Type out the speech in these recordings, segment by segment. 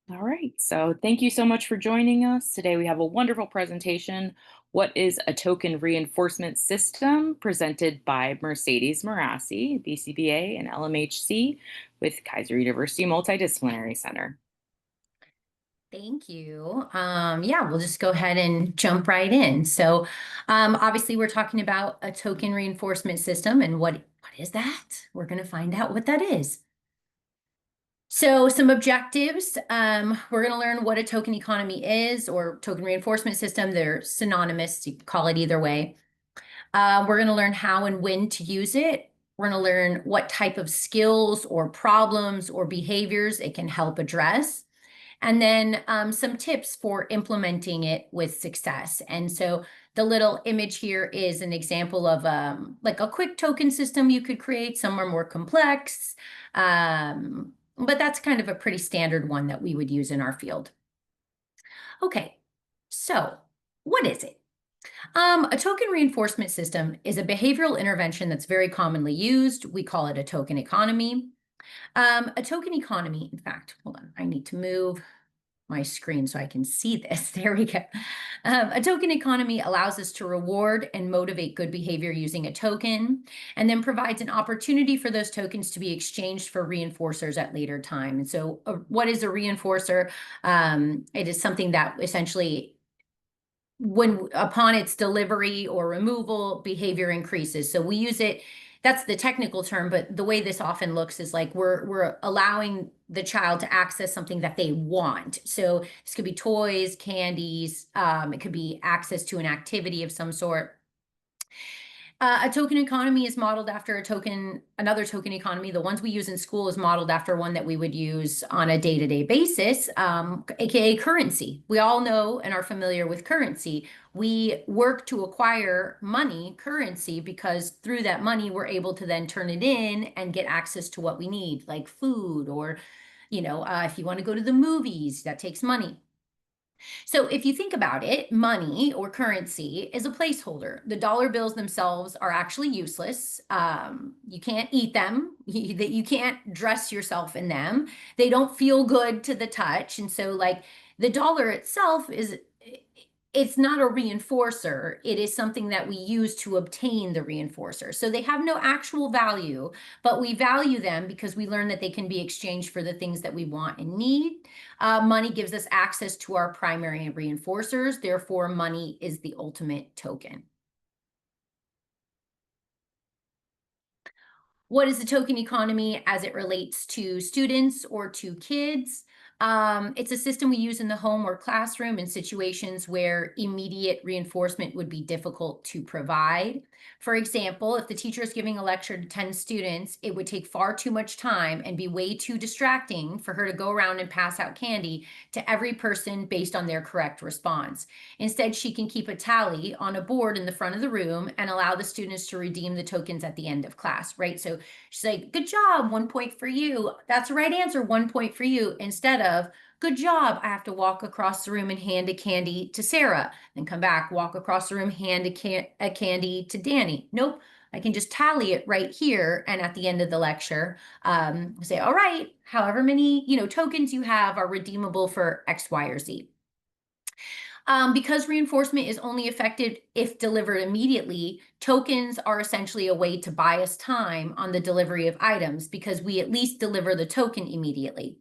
All right, so thank you so much for joining us. Today we have a wonderful presentation. What is a token reinforcement system? Presented by Merceydes Morassi, BCBA and LMHC with Kaiser University Multidisciplinary Center. Thank you. Yeah, we'll just go ahead and jump right in. Obviously, we're talking about a token reinforcement system, and what is that? We're going to find out what that is. So, some objectives. We're going to learn what a token economy is or token reinforcement system. They're synonymous. You can call it either way. We're going to learn how and when to use it. We're going to learn what type of skills or problems or behaviors it can help address. And then some tips for implementing it with success. And so the little image here is an example of like a quick token system you could create. Some are more complex, but that's kind of a pretty standard one that we would use in our field. Okay, so what is it? A token reinforcement system is a behavioral intervention that's very commonly used. We call it a token economy. A token economy, in fact, hold on, I need to move my screen so I can see this. There we go. A token economy allows us to reward and motivate good behavior using a token, and then provides an opportunity for those tokens to be exchanged for reinforcers at later time. And so what is a reinforcer? It is something that essentially when upon its delivery or removal, behavior increases. So we use it, that's the technical term, but the way this often looks is like we're allowing the child to access something that they want. So this could be toys, candies, it could be access to an activity of some sort. A token economy is modeled after another token economy. The ones we use in school is modeled after one that we would use on a day-to-day basis, aka currency. We all know and are familiar with currency. We work to acquire money, currency, because through that money, we're able to then turn it in and get access to what we need, like food or, if you want to go to the movies, that takes money. So if you think about it, money or currency is a placeholder. The dollar bills themselves are actually useless. You can't eat them. You can't dress yourself in them. They don't feel good to the touch. And so like the dollar itself it's not a reinforcer. It is something that we use to obtain the reinforcer. So they have no actual value, but we value them because we learn that they can be exchanged for the things that we want and need. Money gives us access to our primary reinforcers. Therefore, money is the ultimate token. What is the token economy as it relates to students or to kids? It's a system we use in the home or classroom in situations where immediate reinforcement would be difficult to provide. For example, if the teacher is giving a lecture to 10 students, it would take far too much time and be way too distracting for her to go around and pass out candy to every person based on their correct response. Instead, she can keep a tally on a board in the front of the room and allow the students to redeem the tokens at the end of class, right? So she's like, good job, 1 point for you. That's the right answer, 1 point for you. Instead of, good job, I have to walk across the room and hand a candy to Sarah, then come back, walk across the room, hand a candy to Danny. Nope, I can just tally it right here. And at the end of the lecture, say, all right, however many, tokens you have are redeemable for X, Y, or Z. Because reinforcement is only effective if delivered immediately, tokens are essentially a way to buy us time on the delivery of items because we at least deliver the token immediately.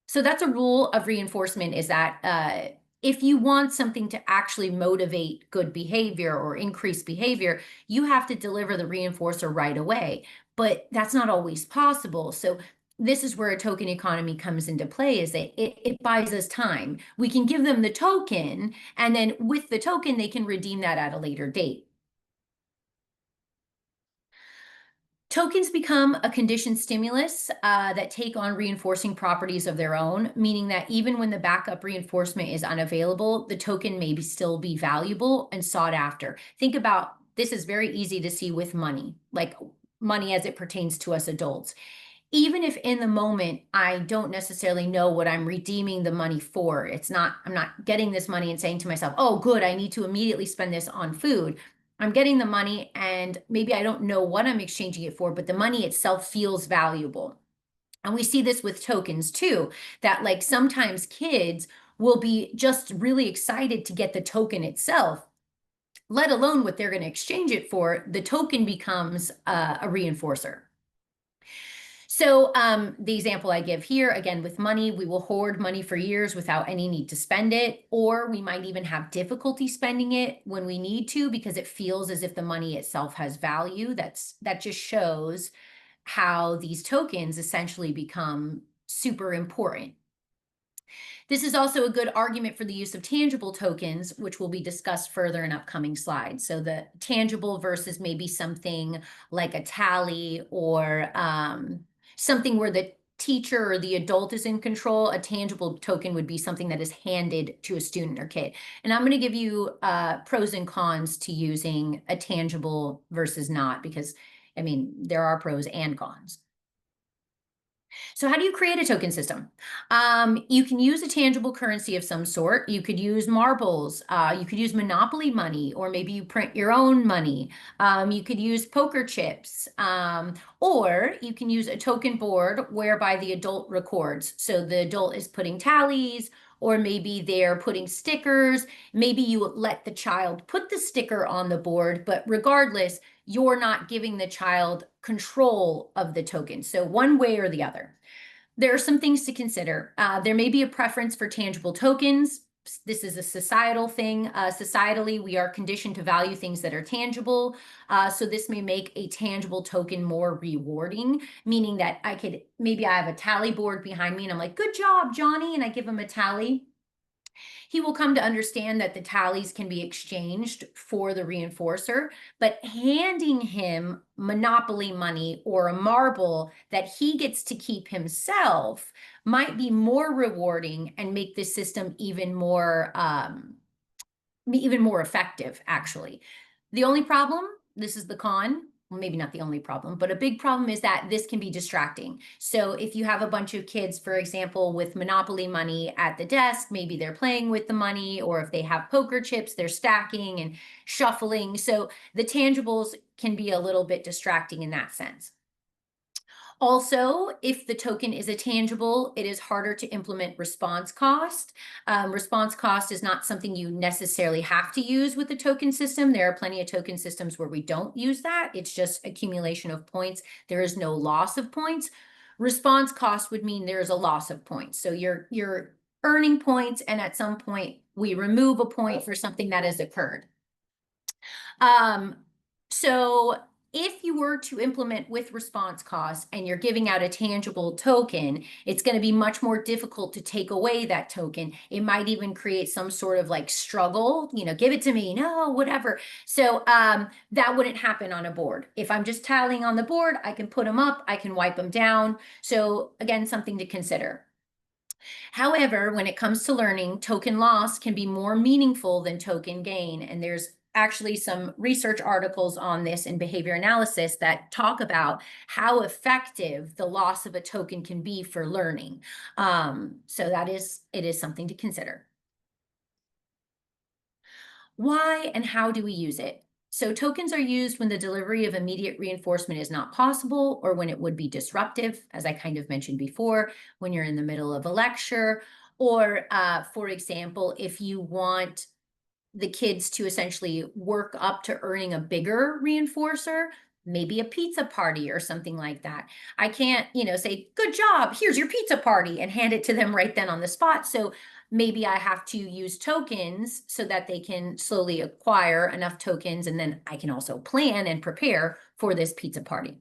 So that's a rule of reinforcement, is that if you want something to actually motivate good behavior or increase behavior, you have to deliver the reinforcer right away. But that's not always possible. So this is where a token economy comes into play, is that it buys us time. We can give them the token, and then with the token, they can redeem that at a later date. Tokens become a conditioned stimulus that take on reinforcing properties of their own, meaning that even when the backup reinforcement is unavailable, the token may still be valuable and sought after. Think about this, is very easy to see with money, like money as it pertains to us adults. Even if in the moment I don't necessarily know what I'm redeeming the money for, I'm not getting this money and saying to myself, oh, good, I need to immediately spend this on food. I'm getting the money and maybe I don't know what I'm exchanging it for, but the money itself feels valuable. And we see this with tokens too, that like sometimes kids will be just really excited to get the token itself, let alone what they're going to exchange it for. The token becomes a reinforcer. So the example I give here, again, with money, we will hoard money for years without any need to spend it, or we might even have difficulty spending it when we need to because it feels as if the money itself has value. That just shows how these tokens essentially become super important. This is also a good argument for the use of tangible tokens, which will be discussed further in upcoming slides. So the tangible versus maybe something like a tally or something where the teacher or the adult is in control. A tangible token would be something that is handed to a student or kid. And I'm going to give you pros and cons to using a tangible versus not, because I mean, there are pros and cons. So how do you create a token system? You can use a tangible currency of some sort. You could use marbles. You could use monopoly money, or maybe you print your own money. You could use poker chips, or you can use a token board whereby the adult records. So the adult is putting tallies, or maybe they're putting stickers. Maybe you let the child put the sticker on the board, but regardless, you're not giving the child control of the token. So one way or the other. There are some things to consider. There may be a preference for tangible tokens. This is a societal thing. Societally, we are conditioned to value things that are tangible. So this may make a tangible token more rewarding, meaning that maybe I have a tally board behind me and I'm like, good job, Johnny, and I give him a tally. He will come to understand that the tallies can be exchanged for the reinforcer, but handing him monopoly money or a marble that he gets to keep himself might be more rewarding and make the system even more effective, actually. The only problem, this is the con, well, maybe not the only problem, but a big problem is that this can be distracting. So if you have a bunch of kids, for example, with monopoly money at the desk, maybe they're playing with the money, or if they have poker chips, they're stacking and shuffling. So the tangibles can be a little bit distracting in that sense. Also, if the token is a tangible, it is harder to implement response cost. Response cost is not something you necessarily have to use with the token system. There are plenty of token systems where we don't use that. It's just accumulation of points. There is no loss of points. Response cost would mean there's a loss of points. So you're earning points, and at some point we remove a point for something that has occurred. So if you were to implement with response costs and you're giving out a tangible token, it's going to be much more difficult to take away that token. It might even create some sort of like struggle, give it to me, no, whatever. So that wouldn't happen on a board. If I'm just tallying on the board, I can put them up, I can wipe them down. So again, something to consider. However, when it comes to learning, token loss can be more meaningful than token gain. And there's actually some research articles on this in behavior analysis that talk about how effective the loss of a token can be for learning. So it is something to consider. Why and how do we use it? So tokens are used when the delivery of immediate reinforcement is not possible, or when it would be disruptive, as I kind of mentioned before, when you're in the middle of a lecture, or for example, if you want the kids to essentially work up to earning a bigger reinforcer, maybe a pizza party or something like that. I can't, say, good job, here's your pizza party, and hand it to them right then on the spot. So maybe I have to use tokens so that they can slowly acquire enough tokens, and then I can also plan and prepare for this pizza party.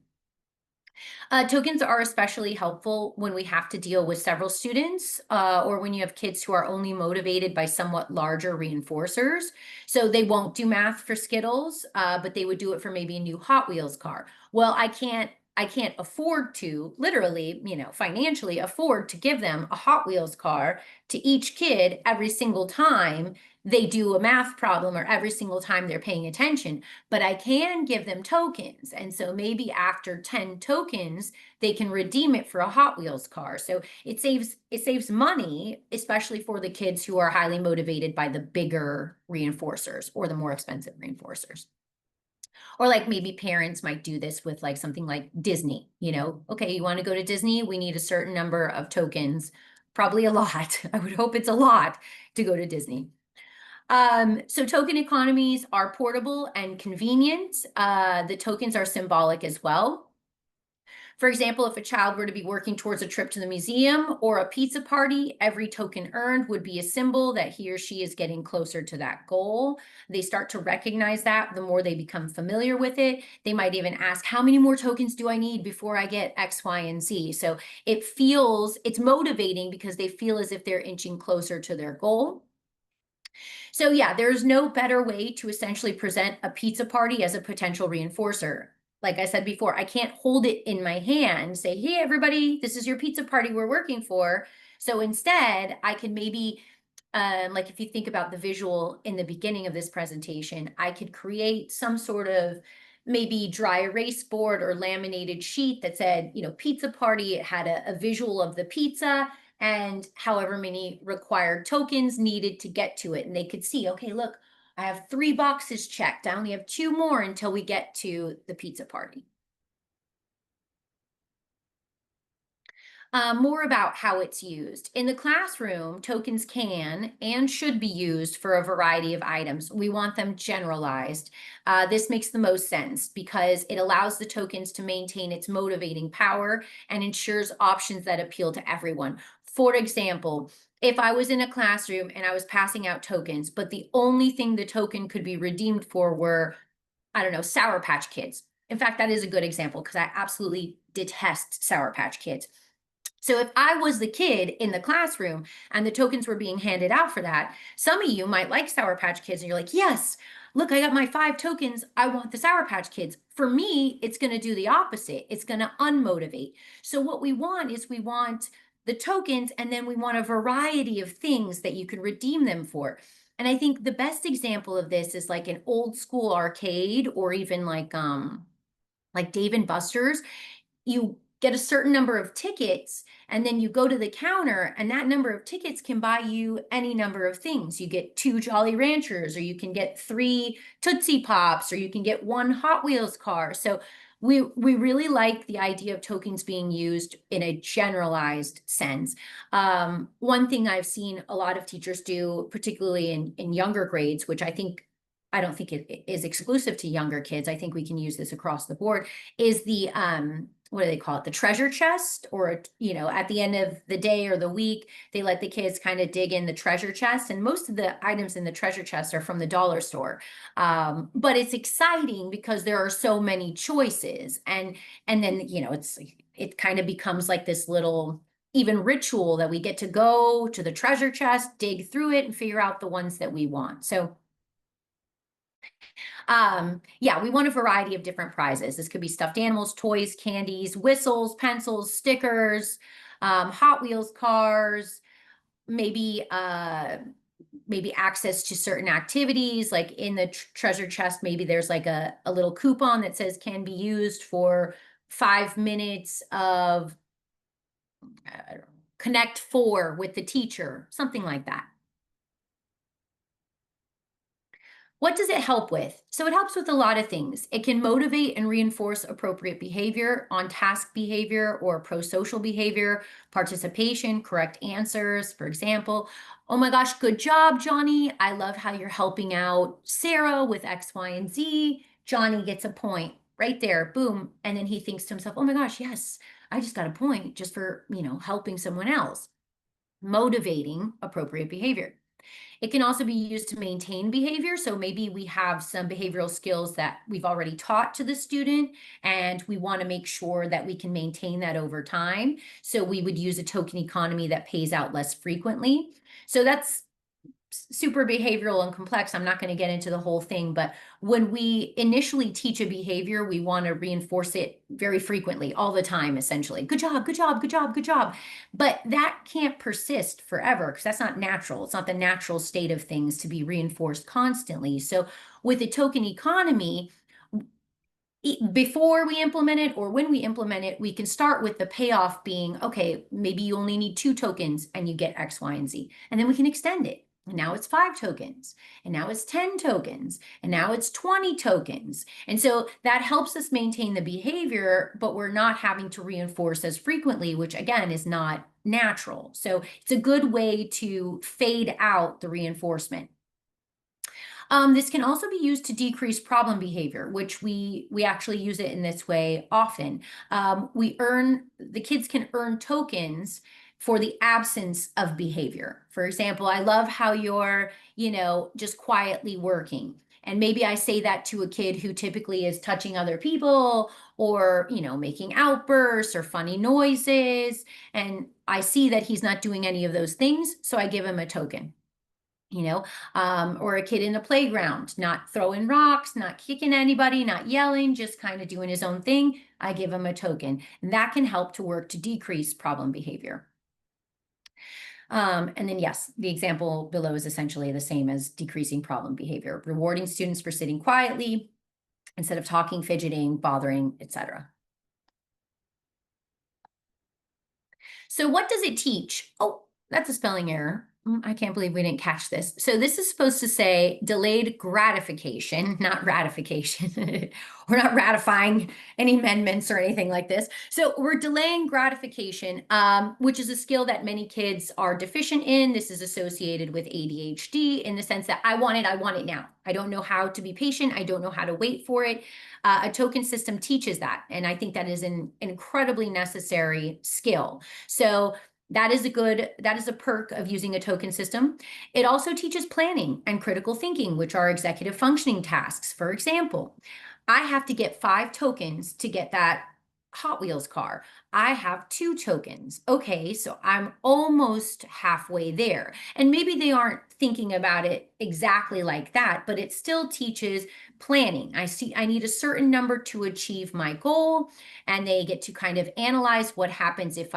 Tokens are especially helpful when we have to deal with several students, or when you have kids who are only motivated by somewhat larger reinforcers. So they won't do math for Skittles, but they would do it for maybe a new Hot Wheels car. Well, I can't afford to literally, financially afford to give them a Hot Wheels car to each kid every single time they do a math problem or every single time they're paying attention, but I can give them tokens. And so maybe after 10 tokens, they can redeem it for a Hot Wheels car. So it saves money, especially for the kids who are highly motivated by the bigger reinforcers or the more expensive reinforcers. Or like maybe parents might do this with like something like Disney, okay, you want to go to Disney, we need a certain number of tokens, probably a lot. I would hope it's a lot to go to Disney. So token economies are portable and convenient. The tokens are symbolic as well. For example, if a child were to be working towards a trip to the museum or a pizza party, every token earned would be a symbol that he or she is getting closer to that goal. They start to recognize that the more they become familiar with it. They might even ask, how many more tokens do I need before I get X, Y, and Z? So it's motivating because they feel as if they're inching closer to their goal. So yeah, there's no better way to essentially present a pizza party as a potential reinforcer. Like I said before, I can't hold it in my hand, say, hey, everybody, this is your pizza party we're working for. So instead, I can maybe, like if you think about the visual in the beginning of this presentation, I could create some sort of maybe dry erase board or laminated sheet that said, pizza party. It had a visual of the pizza and however many required tokens needed to get to it. And they could see, okay, look, I have 3 boxes checked. I only have 2 more until we get to the pizza party. More about how it's used. In the classroom, tokens can and should be used for a variety of items. We want them generalized. This makes the most sense because it allows the tokens to maintain its motivating power and ensures options that appeal to everyone. For example, if I was in a classroom and I was passing out tokens, but the only thing the token could be redeemed for were, I don't know, Sour Patch Kids. In fact, that is a good example because I absolutely detest Sour Patch Kids. So if I was the kid in the classroom and the tokens were being handed out for that, some of you might like Sour Patch Kids and you're like, yes, look, I got my 5 tokens. I want the Sour Patch Kids. For me, it's going to do the opposite. It's going to unmotivate. So what we want is we want the tokens and then we want a variety of things that you can redeem them for. And I think the best example of this is like an old school arcade or even like Dave and Buster's. You get a certain number of tickets and then you go to the counter and that number of tickets can buy you any number of things. You get 2 Jolly Ranchers, or you can get 3 Tootsie Pops, or you can get 1 Hot Wheels car. So we really like the idea of tokens being used in a generalized sense. One thing I've seen a lot of teachers do, particularly in younger grades, which I don't think it is exclusive to younger kids. I think we can use this across the board, is the what do they call it? The treasure chest, or, at the end of the day or the week, they let the kids kind of dig in the treasure chest. And most of the items in the treasure chest are from the dollar store. But it's exciting because there are so many choices. And then, it kind of becomes like this little even ritual that we get to go to the treasure chest, dig through it, and figure out the ones that we want. So yeah, we want a variety of different prizes. This could be stuffed animals, toys, candies, whistles, pencils, stickers, Hot Wheels cars, maybe access to certain activities. Like in the treasure chest, maybe there's like a little coupon that says can be used for 5 minutes of Connect 4 with the teacher, something like that. What does it help with? So it helps with a lot of things. It can motivate and reinforce appropriate behavior, on-task behavior or pro-social behavior, participation, correct answers. For example, oh my gosh, good job, Johnny. I love how you're helping out Sarah with X, Y, and Z. Johnny gets a point right there, boom. And then he thinks to himself, oh my gosh, yes, I just got a point just for, helping someone else. Motivating appropriate behavior. It can also be used to maintain behavior. So maybe we have some behavioral skills that we've already taught to the student, and we want to make sure that we can maintain that over time. So we would use a token economy that pays out less frequently. So that's super behavioral and complex. I'm not going to get into the whole thing, but when we initially teach a behavior, we want to reinforce it very frequently, all the time, essentially. Good job, good job, good job, good job. But that can't persist forever because that's not natural. It's not the natural state of things to be reinforced constantly. So with a token economy, before we implement it or when we implement it, we can start with the payoff being, okay, maybe you only need 2 tokens and you get X, Y, and Z. And then we can extend it. And now it's 5 tokens, and now it's 10 tokens, and now it's 20 tokens. And so that helps us maintain the behavior, but we're not having to reinforce as frequently, which again is not natural. So it's a good way to fade out the reinforcement. This can also be used to decrease problem behavior, which we actually use it in this way often. The kids can earn tokens for the absence of behavior. For example, I love how you're, just quietly working. And maybe I say that to a kid who typically is touching other people or, making outbursts or funny noises. And I see that he's not doing any of those things. So I give him a token. Or a kid in the playground, not throwing rocks, not kicking anybody, not yelling, just kind of doing his own thing. I give him a token. And that can help to work to decrease problem behavior. And then, yes, the example below is essentially the same as decreasing problem behavior, rewarding students for sitting quietly instead of talking, fidgeting, bothering, etc. So what does it teach? Oh, that's a spelling error. I can't believe we didn't catch this. So this is supposed to say delayed gratification, not ratification. We're not ratifying any amendments or anything like this. So we're delaying gratification, which is a skill that many kids are deficient in. This is associated with ADHD in the sense that I want it now. I don't know how to be patient. I don't know how to wait for it. A token system teaches that. And I think that is an incredibly necessary skill. So that is a perk of using a token system. It also teaches planning and critical thinking, which are executive functioning tasks. For example, I have to get 5 tokens to get that Hot Wheels car. I have 2 tokens. Okay, so I'm almost halfway there. And maybe they aren't thinking about it exactly like that, but it still teaches planning. I need a certain number to achieve my goal, and they get to kind of analyze what happens if,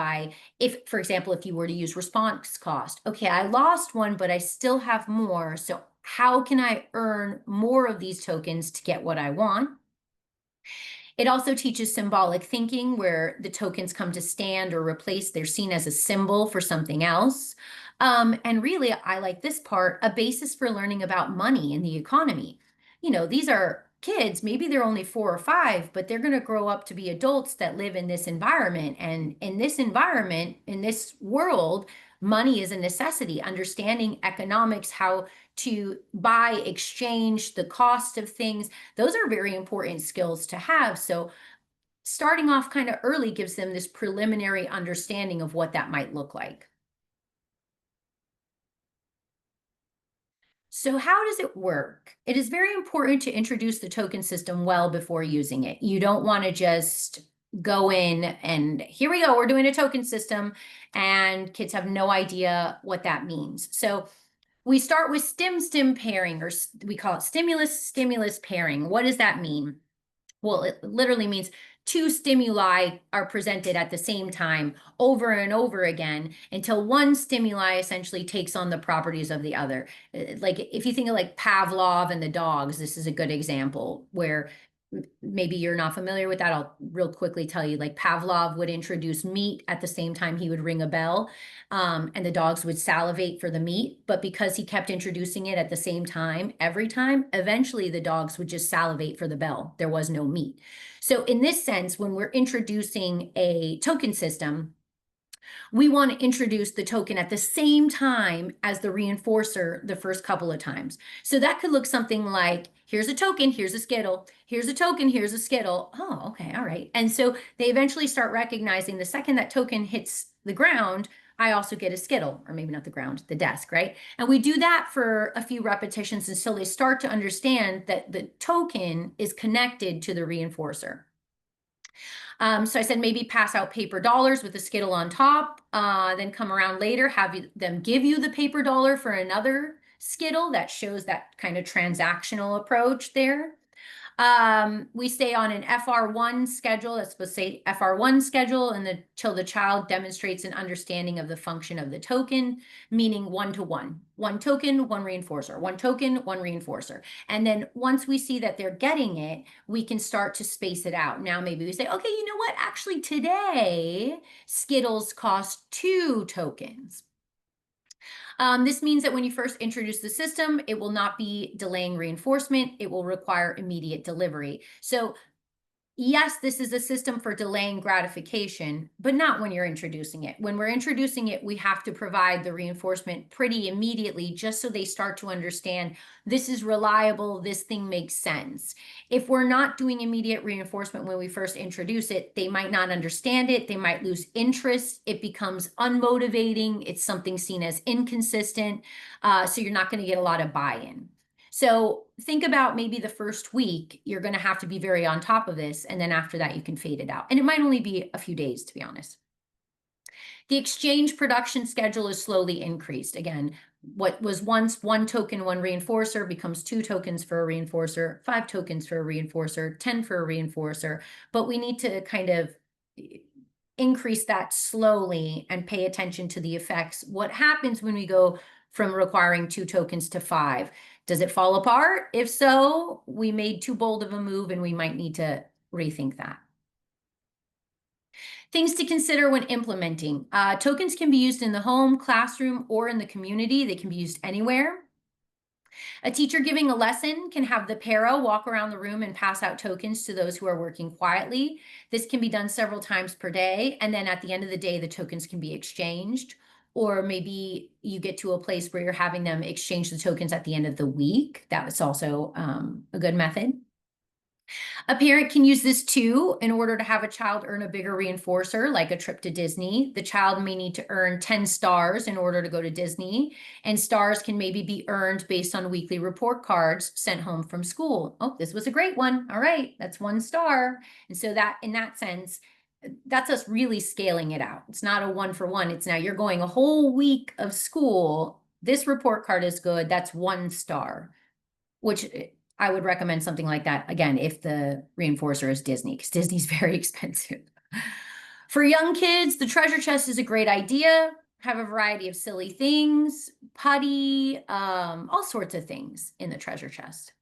for example, if you were to use response cost. Okay, I lost one, but I still have more. So how can I earn more of these tokens to get what I want? It also teaches symbolic thinking, where the tokens come to stand or replace. They're seen as a symbol for something else. And really, I like this part, a basis for learning about money and the economy. These are kids, maybe they're only 4 or 5, but they're going to grow up to be adults that live in this environment. And in this environment, in this world, money is a necessity. Understanding economics, how to buy, exchange, the cost of things, those are very important skills to have. So starting off kind of early gives them this preliminary understanding of what that might look like. So how does it work? It is very important to introduce the token system well before using it. You don't want to just go in and here we go, we're doing a token system, and kids have no idea what that means. So we start with stim pairing, or we call it stimulus pairing. What does that mean? Well, it literally means 2 stimuli are presented at the same time over and over again until one stimuli essentially takes on the properties of the other. Like if you think of like Pavlov and the dogs, this is a good example where maybe you're not familiar with that. I'll real quickly tell you, like Pavlov would introduce meat at the same time he would ring a bell, and the dogs would salivate for the meat. But because he kept introducing it at the same time, every time, eventually the dogs would just salivate for the bell. There was no meat. So in this sense, when we're introducing a token system, we want to introduce the token at the same time as the reinforcer the first couple of times. So that could look something like, here's a token, here's a Skittle, here's a token, here's a Skittle. Oh, okay, all right. And so they eventually start recognizing the second that token hits the ground, I also get a Skittle, or maybe not the ground, the desk, right? And we do that for a few repetitions until they start to understand that the token is connected to the reinforcer. So I said maybe pass out paper dollars with a Skittle on top, then come around later, have them give you the paper dollar for another Skittle. That shows that kind of transactional approach there. We stay on an FR1 schedule. That's supposed to say FR1 schedule until the child demonstrates an understanding of the function of the token, meaning 1-to-1. 1 token, 1 reinforcer, 1 token, 1 reinforcer. And then once we see that they're getting it, we can start to space it out. Now maybe we say, okay, you know what? Actually today, Skittles cost 2 tokens. This means that when you first introduce the system, it will not be delaying reinforcement. It will require immediate delivery. So yes, this is a system for delaying gratification, but not when you're introducing it. When we're introducing it, we have to provide the reinforcement pretty immediately just so they start to understand this is reliable, this thing makes sense. If we're not doing immediate reinforcement when we first introduce it, they might not understand it, they might lose interest, it becomes unmotivating, it's something seen as inconsistent, so you're not going to get a lot of buy-in. So think about maybe the first week, you're going to have to be very on top of this. And then after that, you can fade it out. And it might only be a few days, to be honest. The exchange production schedule is slowly increased. Again, what was once one token, one reinforcer becomes 2 tokens for a reinforcer, 5 tokens for a reinforcer, 10 for a reinforcer. But we need to kind of increase that slowly and pay attention to the effects. What happens when we go from requiring 2 tokens to 5? Does it fall apart? If so, we made too bold of a move and we might need to rethink that. Things to consider when implementing. Tokens can be used in the home, classroom, or in the community. They can be used anywhere. A teacher giving a lesson can have the para walk around the room and pass out tokens to those who are working quietly. This can be done several times per day. And then at the end of the day, the tokens can be exchanged. Or maybe you get to a place where you're having them exchange the tokens at the end of the week. That was also a good method. A parent can use this too in order to have a child earn a bigger reinforcer, like a trip to Disney. The child may need to earn 10 stars in order to go to Disney, and stars can maybe be earned based on weekly report cards sent home from school. Oh, this was a great one. All right, that's 1 star. And so that, in that sense, that's us really scaling it out. It's not a 1-for-1. It's now you're going a whole week of school. This report card is good. That's 1 star, which I would recommend something like that, again, if the reinforcer is Disney, because Disney's very expensive. For young kids, the treasure chest is a great idea. Have a variety of silly things, putty, all sorts of things in the treasure chest.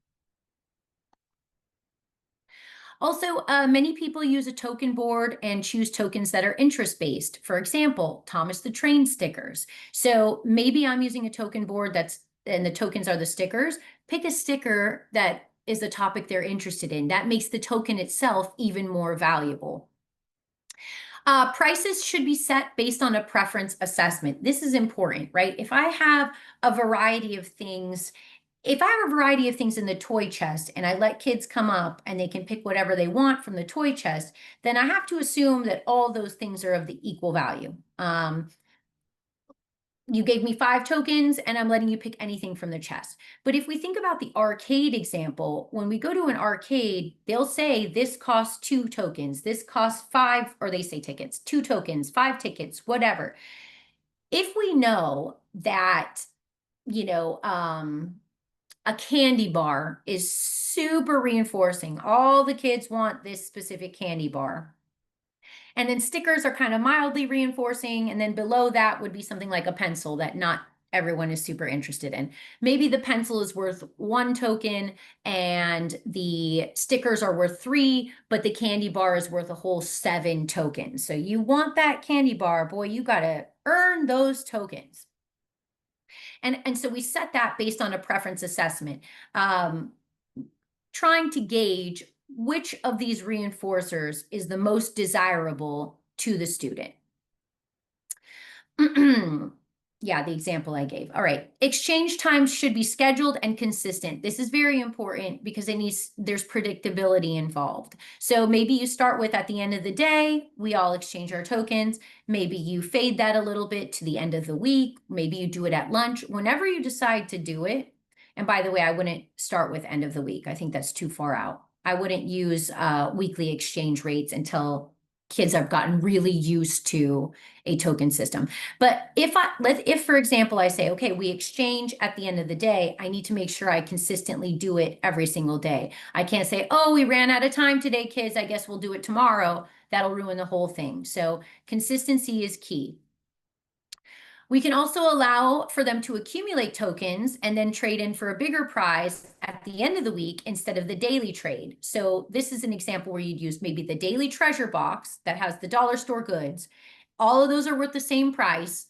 Also, many people use a token board and choose tokens that are interest-based. For example, Thomas the Train stickers. So maybe I'm using a token board and the tokens are the stickers. Pick a sticker that is the topic they're interested in. That makes the token itself even more valuable. Prices should be set based on a preference assessment. This is important, right? If I have a variety of things in the toy chest and I let kids come up and they can pick whatever they want from the toy chest, then I have to assume that all those things are of the equal value. You gave me 5 tokens and I'm letting you pick anything from the chest. But if we think about the arcade example, when we go to an arcade, they'll say this costs 2 tokens, this costs 5, or they say tickets, 2 tokens, 5 tickets, whatever. If we know that, a candy bar is super reinforcing, all the kids want this specific candy bar. And then stickers are kind of mildly reinforcing. And then below that would be something like a pencil that not everyone is super interested in. Maybe the pencil is worth 1 token and the stickers are worth 3, but the candy bar is worth a whole 7 tokens. So you want that candy bar, boy, you got to earn those tokens. And so we set that based on a preference assessment, trying to gauge which of these reinforcers is the most desirable to the student. Yeah, the example I gave. All right. Exchange times should be scheduled and consistent. This is very important because there's predictability involved. So maybe you start with at the end of the day, we all exchange our tokens. Maybe you fade that a little bit to the end of the week. Maybe you do it at lunch. Whenever you decide to do it, and by the way, I wouldn't start with end of the week. I think that's too far out. I wouldn't use weekly exchange rates until kids have gotten really used to a token system. But if for example, I say, okay, we exchange at the end of the day, I need to make sure I consistently do it every single day. I can't say, oh, we ran out of time today, kids, I guess we'll do it tomorrow. That'll ruin the whole thing. So consistency is key. We can also allow for them to accumulate tokens and then trade in for a bigger prize at the end of the week instead of the daily trade. So this is an example where you'd use maybe the daily treasure box that has the dollar store goods. All of those are worth the same price.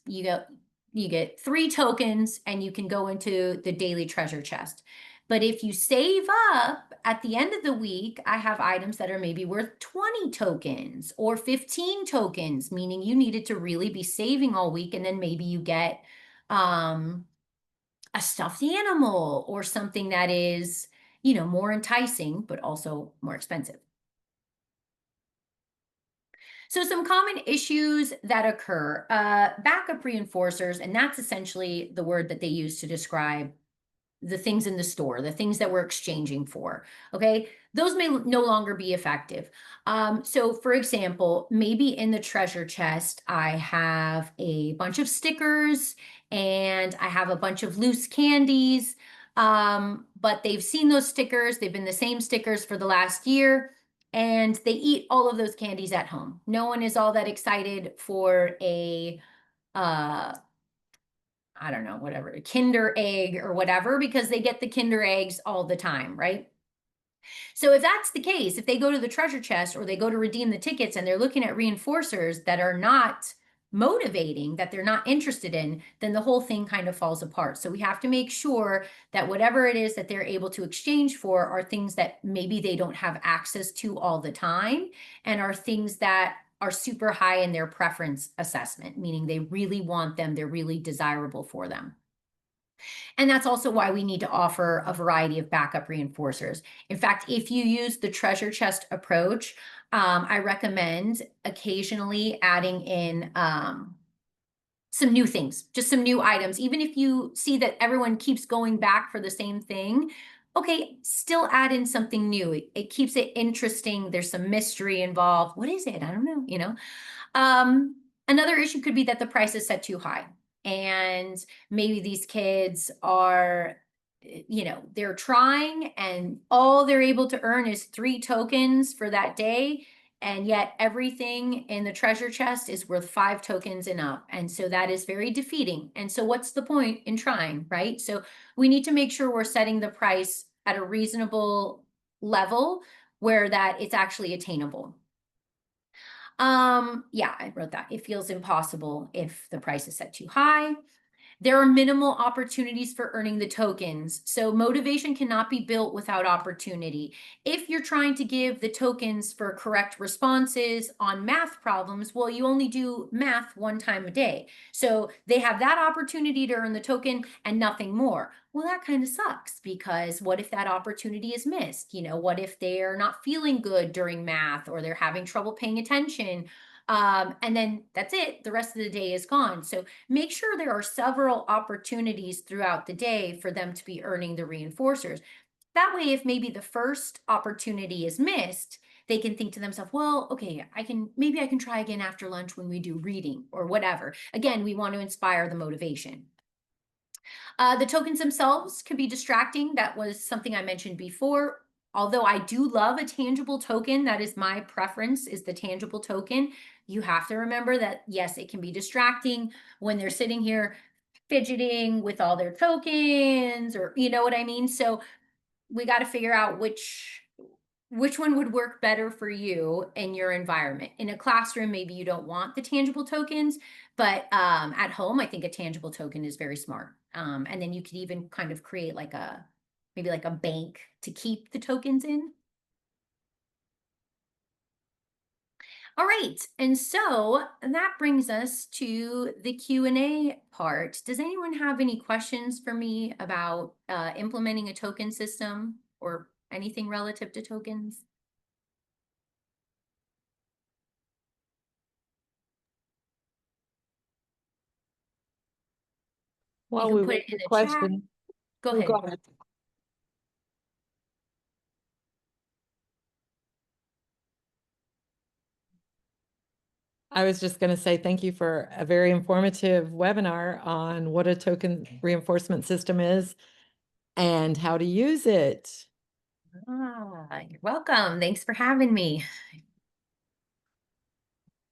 you get 3 tokens and you can go into the daily treasure chest. But if you save up at the end of the week, I have items that are maybe worth 20 tokens or 15 tokens, meaning you needed to really be saving all week. And then maybe you get a stuffed animal or something that is, more enticing, but also more expensive. So some common issues that occur, backup reinforcers, and that's essentially the word that they use to describe the things in the store, the things that we're exchanging for. Okay. Those may no longer be effective. So, for example, maybe in the treasure chest, I have a bunch of stickers and I have a bunch of loose candies. But they've seen those stickers, they've been the same stickers for the last year. And they eat all of those candies at home. No one is all that excited for uh, I don't know, whatever, a Kinder egg or whatever, because they get the Kinder eggs all the time, right? So if that's the case, if they go to the treasure chest or they go to redeem the tickets and they're looking at reinforcers that are not motivating, that they're not interested in, then the whole thing kind of falls apart. So we have to make sure that whatever it is that they're able to exchange for are things that maybe they don't have access to all the time and are things that are super high in their preference assessment, meaning they really want them, they're really desirable for them. And that's also why we need to offer a variety of backup reinforcers. In fact, if you use the treasure chest approach, I recommend occasionally adding in some new things, just some new items. Even if you see that everyone keeps going back for the same thing, okay, still add in something new. It keeps it interesting. There's some mystery involved. What is it? I don't know. Another issue could be that the price is set too high. And maybe these kids are, they're trying and all they're able to earn is 3 tokens for that day. And yet everything in the treasure chest is worth 5 tokens and up. And so that is very defeating. And so what's the point in trying, right? So we need to make sure we're setting the price at a reasonable level where that it's actually attainable. Yeah, I wrote that. It feels impossible if the price is set too high. There are minimal opportunities for earning the tokens. So motivation cannot be built without opportunity. If you're trying to give the tokens for correct responses on math problems, well, you only do math 1 time a day. So they have that opportunity to earn the token and nothing more. Well, that kind of sucks because what if that opportunity is missed? What if they're not feeling good during math or they're having trouble paying attention? And then that's it. The rest of the day is gone. So make sure there are several opportunities throughout the day for them to be earning the reinforcers. That way, if maybe the first opportunity is missed, they can think to themselves, well, okay, maybe I can try again after lunch when we do reading or whatever. Again, we want to inspire the motivation. The tokens themselves can be distracting. That was something I mentioned before. Although I do love a tangible token, that is my preference, is the tangible token. You have to remember that, yes, it can be distracting when they're sitting here fidgeting with all their tokens, or you know what I mean? So we got to figure out which one would work better for you in your environment. In a classroom, maybe you don't want the tangible tokens, but at home, I think a tangible token is very smart. And then you could even kind of create maybe like a bank to keep the tokens in. All right, and so that brings us to the Q&A part. Does anyone have any questions for me about implementing a token system or anything relative to tokens? You Well, can we put wrote it in the the chat. question. Go Oh, go ahead. ahead. I was just going to say thank you for a very informative webinar on what a token reinforcement system is and how to use it. You're welcome. Thanks for having me.